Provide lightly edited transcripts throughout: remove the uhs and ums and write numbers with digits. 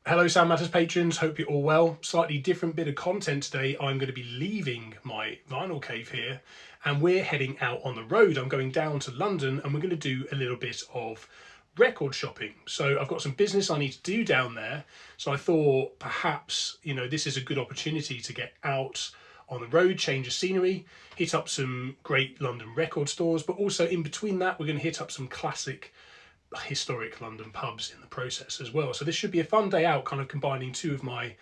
Hello Sound Matters patrons, hope you're all well. Slightly different bit of content today. I'm going to be leaving my vinyl cave here and we're heading out on the road. I'm going down to London and we're going to do a little bit of record shopping. So I've got some business I need to do down there. So I thought perhaps, this is a good opportunity to get out on the road, change of scenery, hit up some great London record stores, but also in between that, we're going to hit up some classic historic London pubs in the process as well. So this should be a fun day out, kind of combining two of my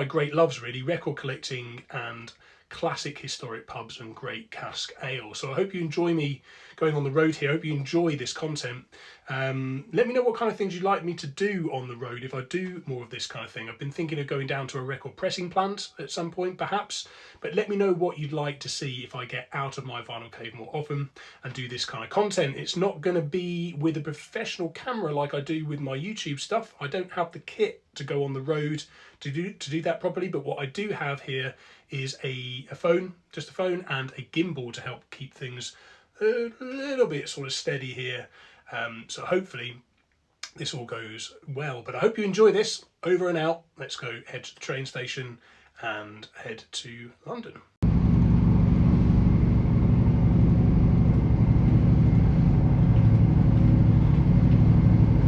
great loves really, record collecting and classic historic pubs and great cask ale. So I hope you enjoy me going on the road here. I hope you enjoy this content. Let me know what kind of things you'd like me to do on the road if I do more of this kind of thing. I've been thinking of going down to a record pressing plant at some point perhaps, but let me know what you'd like to see if I get out of my vinyl cave more often and do this kind of content. It's not going to be with a professional camera like I do with my YouTube stuff. I don't have the kit to go on the road to do that properly, but what I do have here is a phone, just a phone, and a gimbal to help keep things a little bit sort of steady here. So hopefully this all goes well, but I hope you enjoy this. Over and out. Let's go head to the train station and head to London.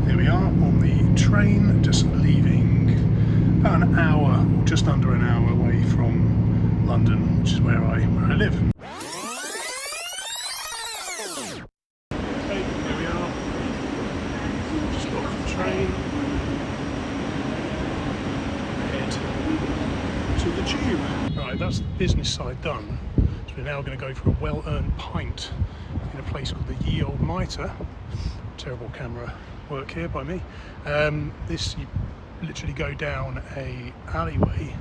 Here we are on the train, just leaving about an hour, or just under an hour away from London, which is where I live. Okay, here we are. Just got off the train. Head to the tube. Right, that's the business side done. So we're now going to go for a well-earned pint in a place called the Ye Olde Mitre. Terrible camera work here by me. This, you literally go down a alleyway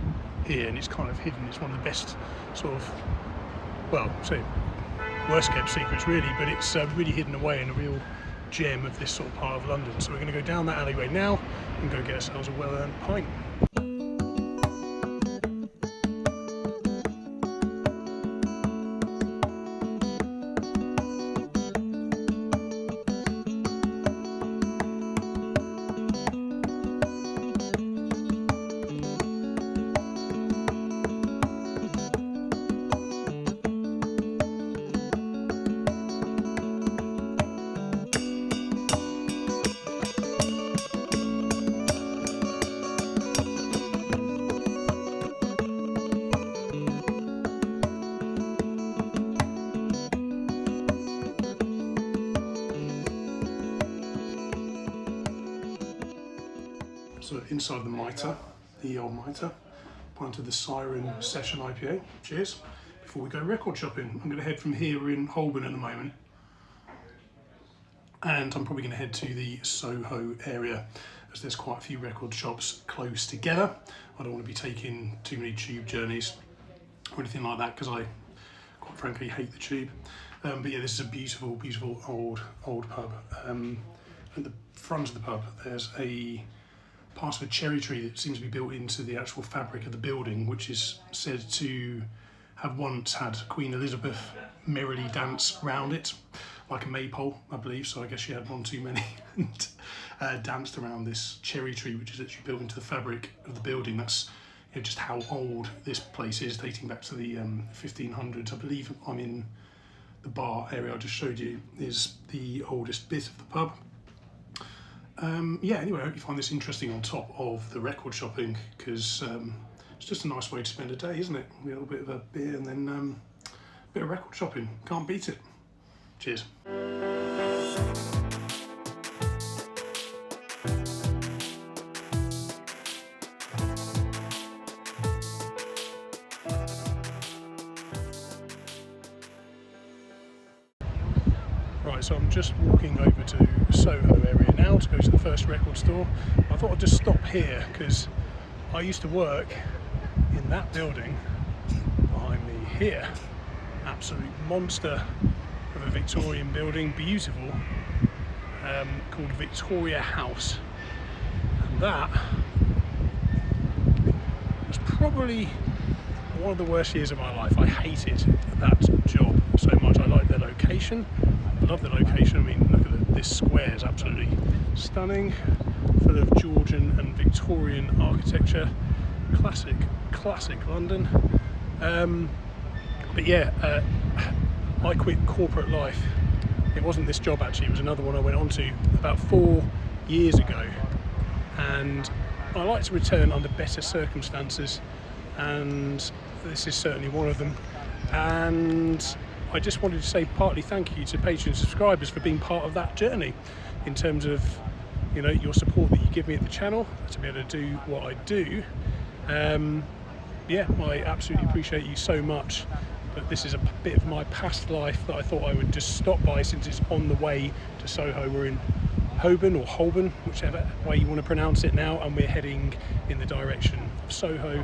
here and it's kind of hidden. It's one of the best sort of, well, say worst kept secrets really, but it's really hidden away in a real gem of this sort of part of London. So we're going to go down that alleyway now and go get ourselves a well-earned pint. So inside the Mitre, the Ye Olde Mitre, pint of the Siren Session IPA. Cheers. Before we go record shopping, I'm going to head from here. We're in Holborn at the moment, and I'm probably going to head to the Soho area as there's quite a few record shops close together. I don't want to be taking too many tube journeys or anything like that because I quite frankly hate the tube. But yeah, this is a beautiful, beautiful old pub. At the front of the pub, there's a part of a cherry tree that seems to be built into the actual fabric of the building, which is said to have once had Queen Elizabeth merrily dance round it, like a maypole, I believe. So I guess she had one too many and danced around this cherry tree, which is actually built into the fabric of the building. That's just how old this place is, dating back to the 1500s. I believe I'm in the bar area I just showed you is the oldest bit of the pub. Yeah, anyway, I hope you find this interesting on top of the record shopping, because it's just a nice way to spend a day, isn't it? A little bit of a beer and then a bit of record shopping. Can't beat it. Cheers. Right, so I'm just walking over to Soho area now to go to the first record store. I thought I'd just stop here because I used to work in that building behind me here. Absolute monster of a Victorian building, beautiful, called Victoria House. And that was probably one of the worst years of my life. I hated that job so much. I liked the location. I love the location. I mean, look at this square is absolutely stunning. full of Georgian and Victorian architecture. Classic London. But yeah, I quit corporate life. It wasn't this job actually, it was another one I went on to about 4 years ago, and I like to return under better circumstances, and this is certainly one of them. And I just wanted to say partly thank you to Patreon subscribers for being part of that journey, in terms of, you know, your support that you give me at the channel to be able to do what I do. Yeah, I absolutely appreciate you so much. But this is a bit of my past life that I thought I would just stop by, since it's on the way to Soho. We're in Holborn, or Holborn, whichever way you want to pronounce it now, and we're heading in the direction of Soho,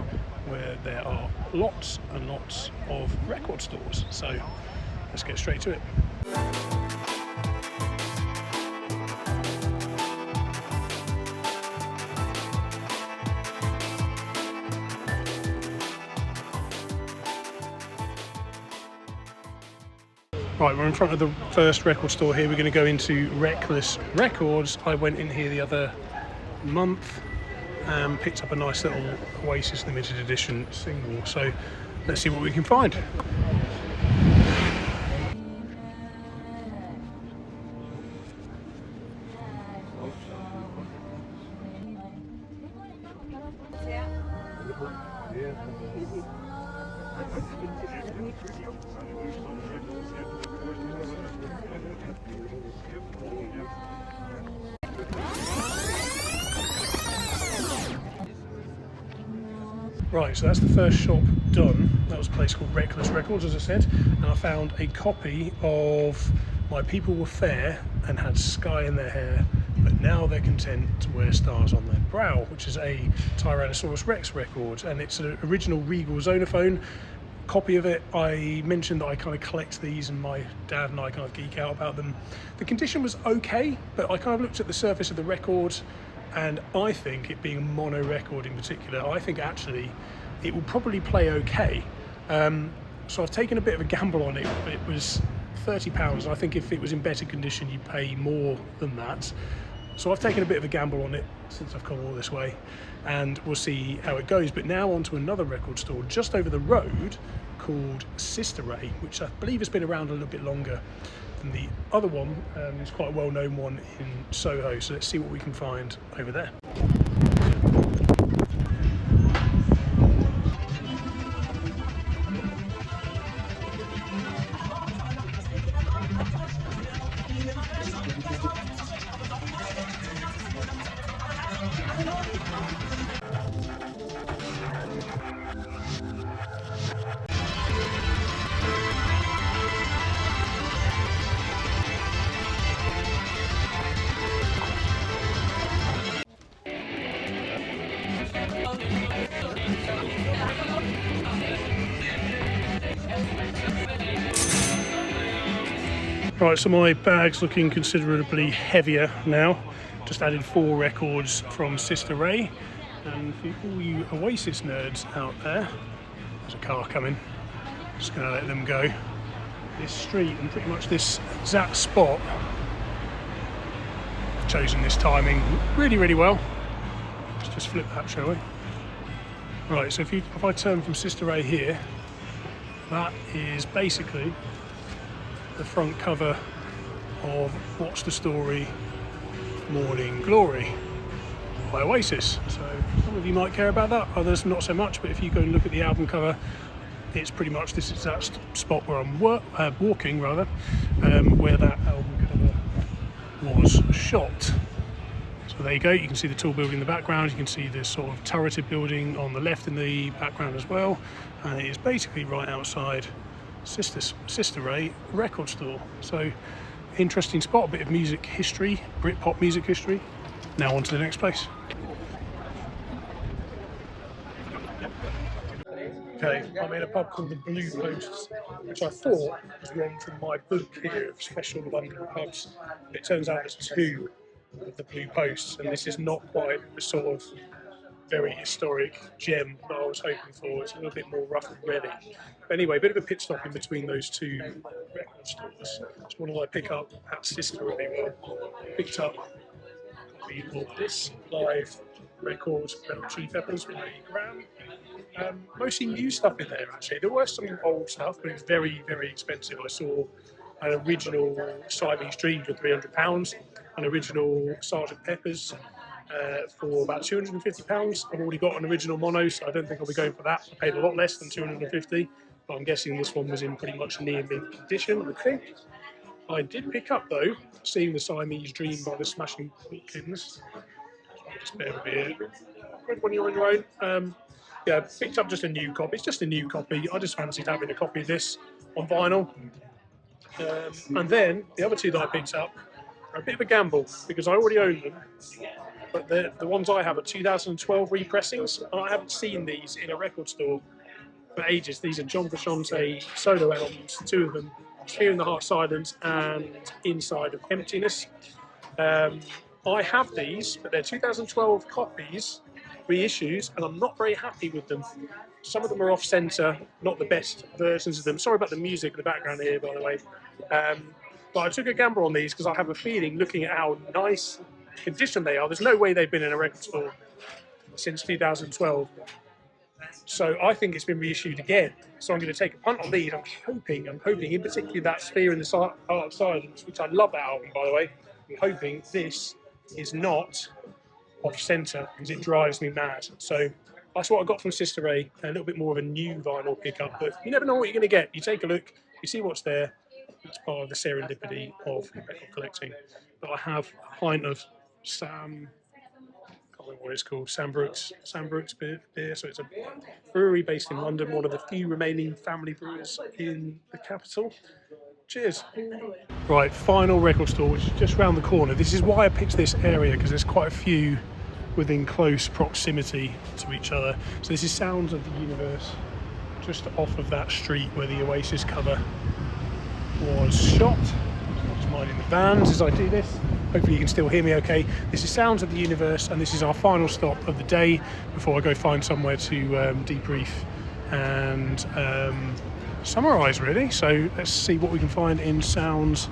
where there are lots and lots of record stores. So let's get straight to it. Right, we're in front of the first record store here. We're going to go into Reckless Records. I went in here the other month and picked up a nice little Oasis limited edition single. So let's see what we can find. Right, so that's the first shop done. That was a place called Reckless Records, as I said, and I found a copy of My People Were Fair and Had Sky in Their Hair, but Now They're Content to Wear Stars on Their Brow, which is a Tyrannosaurus Rex record, and it's an original Regal Zonophone copy of it. I mentioned that I kind of collect these, and my dad and I kind of geek out about them. The condition was okay, but I kind of looked at the surface of the record, and I think, it being a mono record in particular, I think actually it will probably play okay. So I've taken a bit of a gamble on it. It was £30. I think if it was in better condition you'd pay more than that. So I've taken a bit of a gamble on it since I've come all this way, and we'll see how it goes. But now on to another record store just over the road called Sister Ray, which I believe has been around a little bit longer than the other one. It's quite a well-known one in Soho, so let's see what we can find over there. Right, so my bag's looking considerably heavier now. Just added 4 records from Sister Ray. And for all you Oasis nerds out there, there's a car coming. Just going to let them go. This street and pretty much this exact spot, chosen this timing really well. Let's just flip that, shall we? Right, so if I turn from Sister Ray here, that is basically the front cover of What's the Story Morning Glory by Oasis. So some of you might care about that, others not so much, but if you go and look at the album cover, it's pretty much this exact spot where I'm walking, rather, where that album cover was shot. So there you go, you can see the tall building in the background, you can see this sort of turreted building on the left in the background as well, and it is basically right outside Sister Ray record store. So interesting spot, a bit of music history, Britpop music history. Now on to the next place. Okay, I'm in a pub called the Blue Posts, which I thought was one from my book here of special London pubs. It turns out there's 2 of the Blue Posts, and this is not quite the sort of very historic gem that I was hoping for. It's a little bit more rough and ready. But anyway, a bit of a pit stop in between those 2 record stores. So what did I pick up at Sister Ray? Well, picked up We bought this live record Red Chili Peppers by Graham. Mostly new stuff in there actually. There was some old stuff, but it was very, very expensive. I saw an original Siamese Dream for £300, an original Sergeant Pepper's for about £250. I've already got an original mono, so I don't think I'll be going for that. I paid a lot less than £250, but I'm guessing this one was in pretty much near mint condition, I think. I did pick up though, seeing the Siamese Dream by the Smashing Pumpkins. Just bear with me here. When you're on your own. Yeah, picked up just a new copy. It's just a new copy. I just fancied having a copy of this on vinyl. And then the other two that I picked up are a bit of a gamble because I already own them. But the ones I have are 2012 repressings, and I haven't seen these in a record store for ages. These are John Frusciante solo albums, two of them, Here in the Heart Silence and Inside of Emptiness. I have these, but they're 2012 copies, reissues, and I'm not very happy with them. Some of them are off-centre, not the best versions of them. Sorry about the music in the background here, by the way. But I took a gamble on these because I have a feeling, looking at how nice condition they are, there's no way they've been in a record store since 2012. So I think it's been reissued again. So I'm going to take a punt on these. I'm hoping, in particular that Sphere in the Heart of Silence, which I love that album, by the way. I'm hoping this is not off-centre because it drives me mad. So that's what I got from Sister Ray, a little bit more of a new vinyl pickup, but you never know what you're going to get. You take a look, you see what's there. It's part of the serendipity of record collecting. But I have a pint of Sam, I can't remember what it's called, Sam Brooks beer. So it's a brewery based in London, one of the few remaining family brewers in the capital. Cheers. Right, final record store, which is just round the corner. This is why I picked this area, because there's quite a few within close proximity to each other. So this is Sounds of the Universe, just off of that street where the Oasis cover was shot. I'm just minding the vans as I do this. Hopefully you can still hear me okay. This is Sounds of the Universe, and this is our final stop of the day before I go find somewhere to debrief and summarise really. So let's see what we can find in Sounds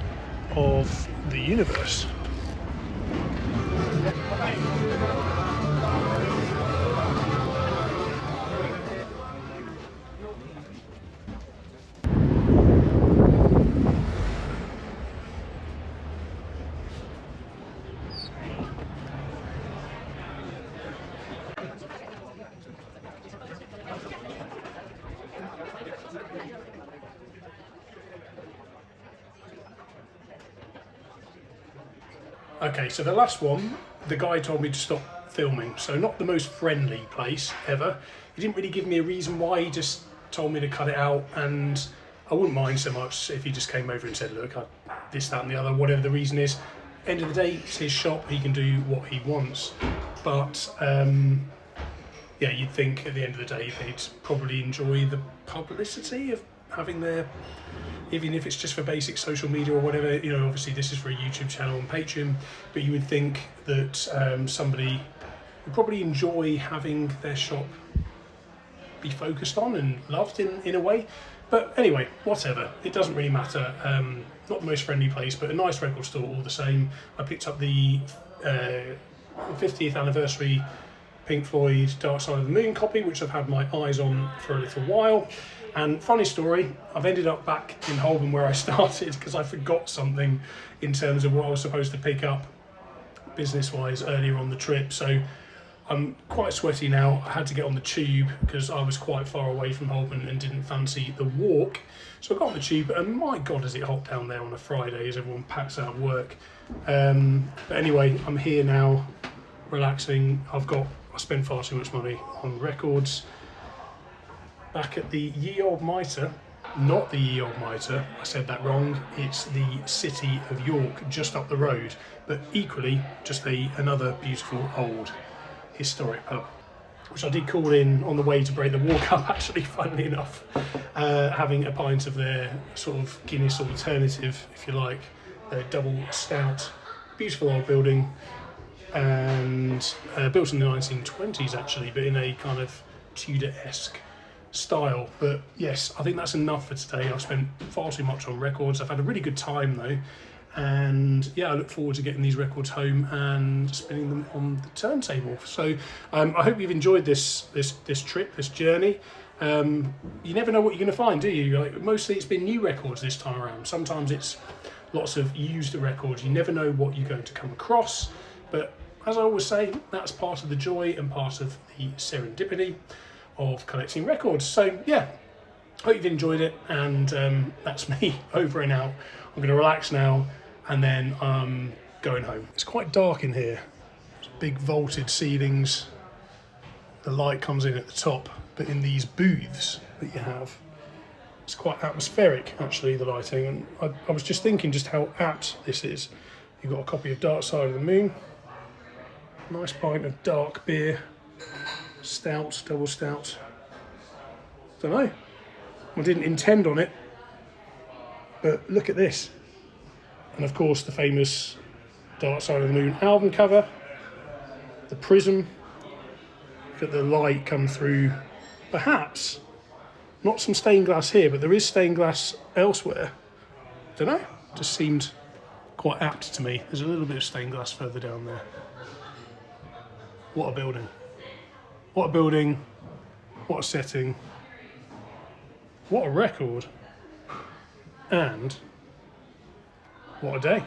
of the Universe. Okay, so the last one, the guy told me to stop filming, so not the most friendly place ever. He didn't really give me a reason why, he just told me to cut it out, and I wouldn't mind so much if he just came over and said, look, this, that and the other, whatever the reason is. End of the day, it's his shop, he can do what he wants. But yeah, you'd think at the end of the day they'd probably enjoy the publicity of having their, even if it's just for basic social media or whatever, you know, obviously this is for a YouTube channel and Patreon, but you would think that somebody would probably enjoy having their shop be focused on and loved in a way. But anyway, whatever, it doesn't really matter. Not the most friendly place, but a nice record store all the same. I picked up the 50th anniversary Pink Floyd Dark Side of the Moon copy, which I've had my eyes on for a little while. And funny story, I've ended up back in Holborn where I started because I forgot something in terms of what I was supposed to pick up business-wise earlier on the trip. So I'm quite sweaty now. I had to get on the tube because I was quite far away from Holborn and didn't fancy the walk. So I got on the tube, and my God, is it hot down there on a Friday as everyone packs out of work. But anyway, I'm here now, relaxing. I spend far too much money on records. Back at the Ye Olde Mitre, not the Ye Olde Mitre, I said that wrong, it's the Cittie of Yorke, just up the road, but equally just another beautiful old historic pub, which I did call in on the way to break the walk up, actually, funnily enough, having a pint of their sort of Guinness alternative, if you like, their double stout, beautiful old building, and built in the 1920s actually, but in a kind of Tudor-esque style. But yes, I think that's enough for today. I've spent far too much on records. I've had a really good time though, And yeah, I look forward to getting these records home and spinning them on the turntable. So I hope you've enjoyed this trip, this journey. You never know what you're going to find, do you? Like, mostly it's been new records this time around. Sometimes it's lots of used records. You never know what you're going to come across. But as I always say, that's part of the joy and part of the serendipity of collecting records. So yeah, hope you've enjoyed it, and that's me over and out. I'm going to relax now, and then I'm going home. It's quite dark in here. There's big vaulted ceilings. The light comes in at the top, but in these booths that you have, it's quite atmospheric actually, the lighting. And I was just thinking just how apt this is. You've got a copy of Dark Side of the Moon, nice pint of dark beer, stout, double stout. Don't know, I didn't intend on it, but look at this. And of course the famous Dark Side of the Moon album cover, the prism, look at the light come through. Perhaps not some stained glass here, but there is stained glass elsewhere. Don't know, just seemed quite apt to me. There's a little bit of stained glass further down there. What a building. What a building, what a setting, what a record, and what a day.